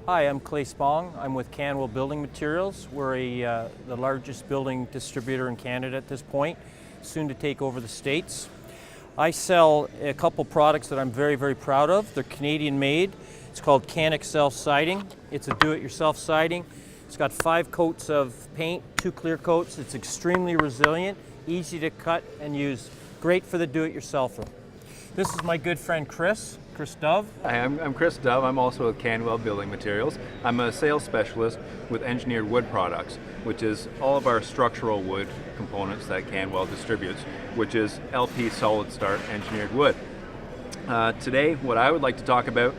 Hi, I'm Clay Spong. I'm with Canwell Building Materials. We're the largest building distributor in Canada at this point, soon to take over the States. I sell a couple products that I'm very, very proud of. They're Canadian made. It's called CanExcel Siding. It's a do-it-yourself siding. It's got 5 coats of paint, 2 clear coats. It's extremely resilient, easy to cut and use. Great for the do-it-yourselfer. This is my good friend Chris Dove. Hi, I'm Chris Dove. I'm also with Canwell Building Materials. I'm a sales specialist with engineered wood products, which is all of our structural wood components that Canwell distributes, which is LP Solid Start engineered wood. Today, what I would like to talk about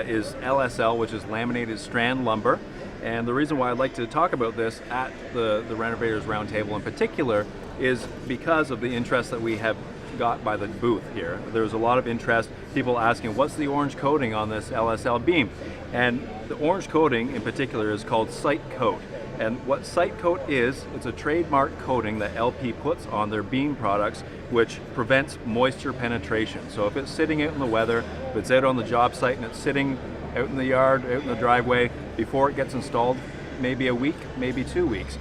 is LSL, which is laminated strand lumber. And the reason why I'd like to talk about this at the Renovators Roundtable in particular is because of the interest that we have got by the booth here. There's a lot of interest, people asking what's the orange coating on this LSL beam, and the orange coating in particular is called Site Coat. And what Site Coat is, it's a trademark coating that LP puts on their beam products which prevents moisture penetration. So if it's sitting out in the weather, if it's out on the job site and it's sitting out in the yard, out in the driveway, before it gets installed, maybe a week, maybe 2 weeks,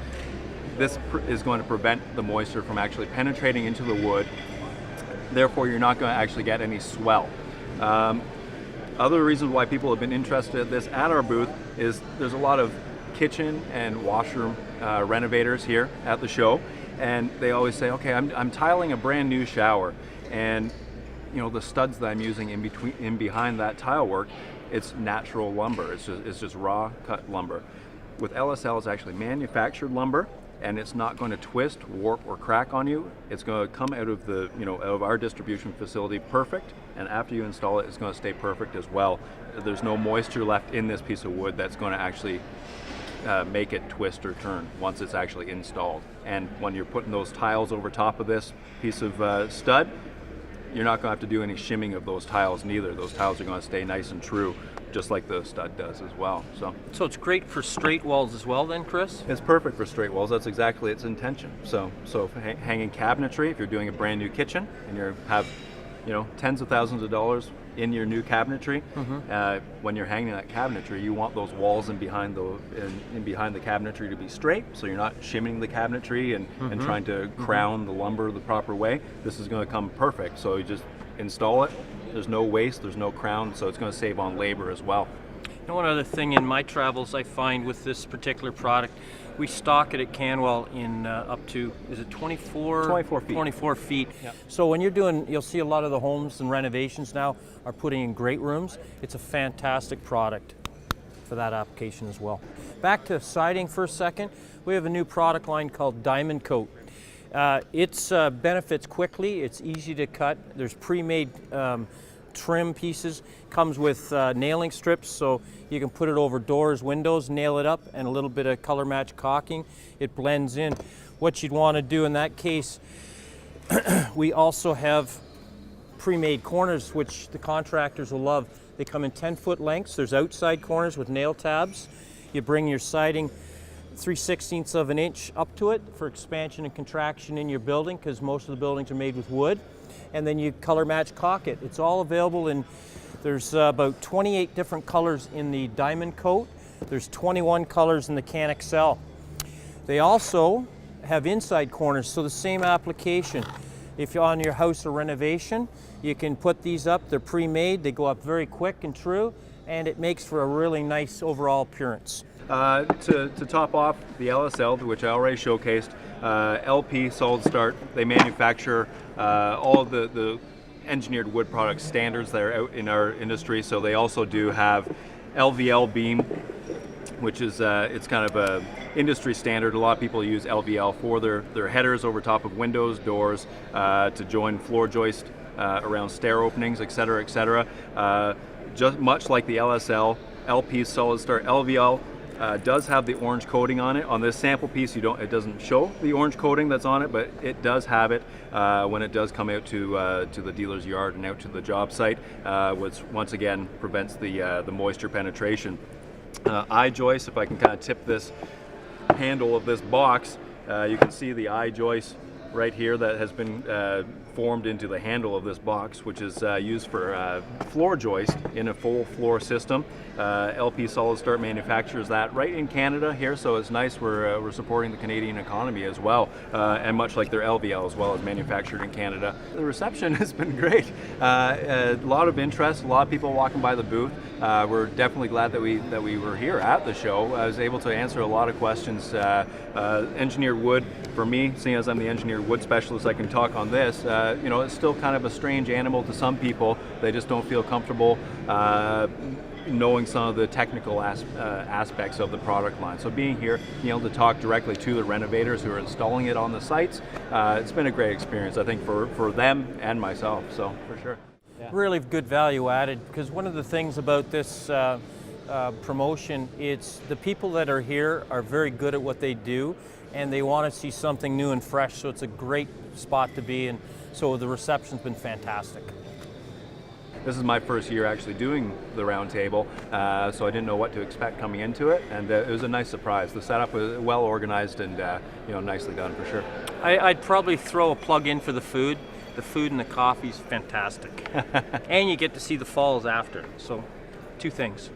this is going to prevent the moisture from actually penetrating into the wood. Therefore, you're not going to actually get any swell. Other reasons why people have been interested in this at our booth is there's a lot of kitchen and washroom renovators here at the show, and they always say, okay, I'm tiling a brand new shower, and you know the studs that I'm using in behind that tile work, it's natural lumber. It's just raw cut lumber. With LSL, it's actually manufactured lumber, and it's not going to twist, warp, or crack on you. It's going to come out of out of our distribution facility perfect, and after you install it, it's going to stay perfect as well. There's no moisture left in this piece of wood that's going to actually make it twist or turn once it's actually installed. And when you're putting those tiles over top of this piece of stud, you're not going to have to do any shimming of those tiles neither. Those tiles are going to stay nice and true, just like the stud does as well. So it's great for straight walls as well then, Chris? It's perfect for straight walls. That's exactly its intention. So for hanging cabinetry, if you're doing a brand new kitchen and you have tens of thousands of dollars in your new cabinetry, when you're hanging that cabinetry, you want those walls in behind the cabinetry to be straight, so you're not shimming the cabinetry and trying to crown the lumber the proper way. This is going to come perfect. So you just install it. There's no waste, there's no crown, so it's going to save on labor as well. One other thing in my travels I find with this particular product, we stock it at Canwell in up to, is it 24 feet? 24 feet. Yep. So when you'll see a lot of the homes and renovations now are putting in great rooms. It's a fantastic product for that application as well. Back to siding for a second, we have a new product line called Diamond Coat. Its benefits quickly, it's easy to cut, there's pre-made trim pieces, comes with nailing strips, so you can put it over doors, windows, nail it up, and a little bit of color match caulking. It blends in. What you'd want to do in that case, we also have pre-made corners, which the contractors will love. They come in 10-foot lengths. There's outside corners with nail tabs. You bring your siding 3/16 of an inch up to it for expansion and contraction in your building, because most of the buildings are made with wood, and then you color match caulk it. It's all available in, there's about 28 different colors in the Diamond Coat. There's 21 colors in the CanExcel. They also have inside corners, so the same application. If you're on your house or renovation, you can put these up. They're pre-made, they go up very quick and true, and it makes for a really nice overall appearance. To top off the LSL, which I already showcased, LP Solid Start, they manufacture all of the engineered wood product standards that are out in our industry. So they also do have LVL Beam, which is it's kind of a industry standard. A lot of people use LVL for their headers over top of windows, doors, to join floor joist around stair openings, etc., etc. Just much like the LSL, LP Solid Start LVL does have the orange coating on it. On this sample piece, it doesn't show the orange coating that's on it, but it does have it when it does come out to the dealer's yard and out to the job site, which once again prevents the moisture penetration. Eye joist, if I can kind of tip this handle of this box, you can see the eye joist right here that has been formed into the handle of this box, which is used for floor joist in a full floor system. LP Solid Start manufactures that right in Canada here, so it's nice. We're supporting the Canadian economy as well, and much like their LVL as well, is manufactured in Canada. The reception has been great. A lot of interest, a lot of people walking by the booth. We're definitely glad that we were here at the show. I was able to answer a lot of questions. Engineered wood, for me, seeing as I'm the engineered wood specialist, I can talk on this. You know, it's still kind of a strange animal to some people. They just don't feel comfortable knowing some of the technical aspects of the product line. So being here, being able to talk directly to the renovators who are installing it on the sites, it's been a great experience, I think, for them and myself, so for sure. Yeah. Really good value added, because one of the things about this promotion, it's the people that are here are very good at what they do, and they want to see something new and fresh, so it's a great spot to be in. So the reception's been fantastic. This is my first year actually doing the round table, so I didn't know what to expect coming into it, and it was a nice surprise. The setup was well organized and you know, nicely done for sure. I'd probably throw a plug in for the food. The food and the coffee's fantastic. And you get to see the falls after, so 2 things.